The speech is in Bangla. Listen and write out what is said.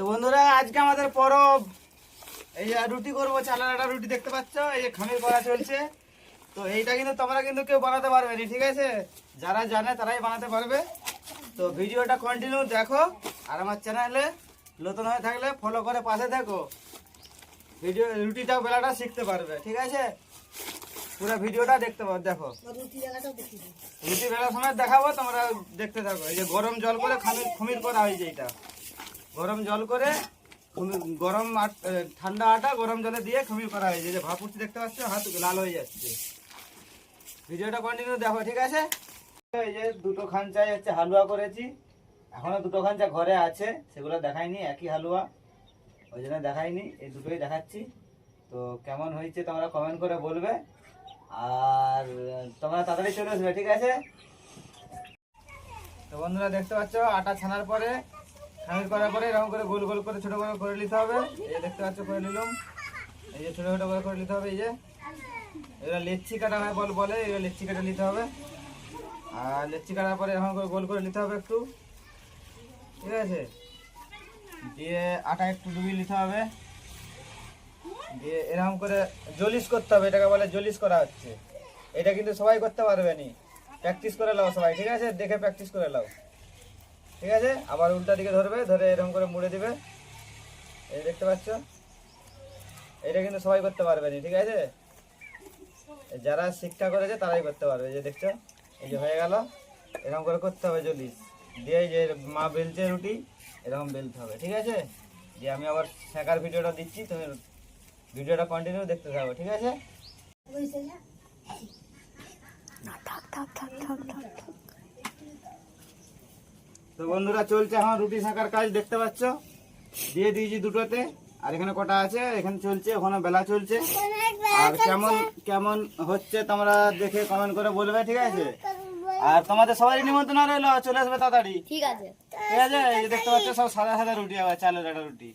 তো বন্ধুরা আজকে আমাদের পরব, এই যে রুটি করবো, চালের আটা রুটি দেখতে পাচ্ছ, এই যে খামির করা চলছে। তো এইটা কিন্তু তোমরা কিন্তু কেউ বানাতে পারবে না, ঠিক আছে? যারা জানে তারাই বানাতে পারবে। তো ভিডিওটা কন্টিনিউ দেখো, আর আমার চ্যানেলে নতুন হয়ে থাকলে ফলো করে পাশে থাকো। ভিডিও রুটিটাও বেলাটা শিখতে পারবে, ঠিক আছে? পুরো ভিডিওটা দেখতে পারো, দেখো। রুটি বেলার সময় দেখাবো, তোমরা দেখতে থাকো। এই যে গরম জল করে খামির করা হয়েছে, এইটা গরম জল করে গরম ঠান্ডা আটা গরম জলে দিয়ে খামির করা হয়েছে। যে ভাপ উঠছে দেখতে পাচ্ছ, হাত লাল হয়ে যাচ্ছে। ভিডিওটা কন্টিনিউ দেখো, ঠিক আছে? এই যে দুটো খাঞ্চায় হচ্ছে হালুয়া করেছি, এখনো দুটো খাঞ্চা ঘরে আছে, সেগুলো দেখাইনি, একই হালুয়া, ওই জন্য দেখাইনি, এই দুটোই দেখাচ্ছি। তো কেমন হয়েছে তোমরা কমেন্ট করে বলবে, আর তোমরা তাড়াতাড়ি চলে আসবে, ঠিক আছে? তো বন্ধুরা দেখতে পাচ্ছ, আটা ছানার পরে খামির করার পরে এরকম করে গোল গোল করে ছোট করে করে নিতে হবে। এই যে দেখতে পাচ্ছ করে নিলাম, এই যে ছোট ছোট করে করে নিতে হবে। এই যে এগুলো লেচি কাটা হয় বলে, এগুলো লেচি কাটা নিতে হবে। আর লেচি কাটার পরে এরকম করে গোল করে নিতে হবে একটু, ঠিক আছে? দিয়ে আটা একটু ডুবিয়ে নিতে হবে, দিয়ে এরকম করে জলিস করতে হবে, এটাকে বলে জলিস করা হচ্ছে। এটা কিন্তু সবাই করতে পারবে নি, প্র্যাকটিস করে নাও সবাই, ঠিক আছে? দেখে প্র্যাকটিস করে নাও, ঠিক আছে? আবার উল্টা দিকে ধরবে, ধরে এরকম করে মুড়ে দিবে, এই দেখতে পাচ্ছ? এটা কিন্তু সবাই করতে পারবে না, ঠিক আছে? যারা শিক্ষা করেছে তারাই করতে পারবে। এই যে দেখছো, এই যে হয়ে গেল, এরকম করে করতে হবে জলিস দিয়ে। যে মা বেলছে রুটি, এরকম বেলতে হবে, ঠিক আছে? যে আমি আবার শেখার ভিডিওটা দিচ্ছি, তুমি ভিডিওটা কন্টিনিউ দেখতে থাকো, ঠিক আছে? তো বন্ধুরা চলছে এখন রুটি শেখার কাজ, দেখতে পাচ্ছ? দিয়ে দিয়েছি দুটোতে, আর এখানে কটা আছে, এখানে চলছে, ওখানে বেলা চলছে। আর কেমন কেমন হচ্ছে তোমরা দেখে কমেন্ট করে বলবে, ঠিক আছে? আর তোমাদের সবারই নিমন্ত্রণ রইলো, চলে আসবে তাড়াতাড়ি, ঠিক আছে। ঠিক আছে? এই যে দেখতে পাচ্ছ সব সাদা সাদা রুটি, আবার চালের আটা রুটি।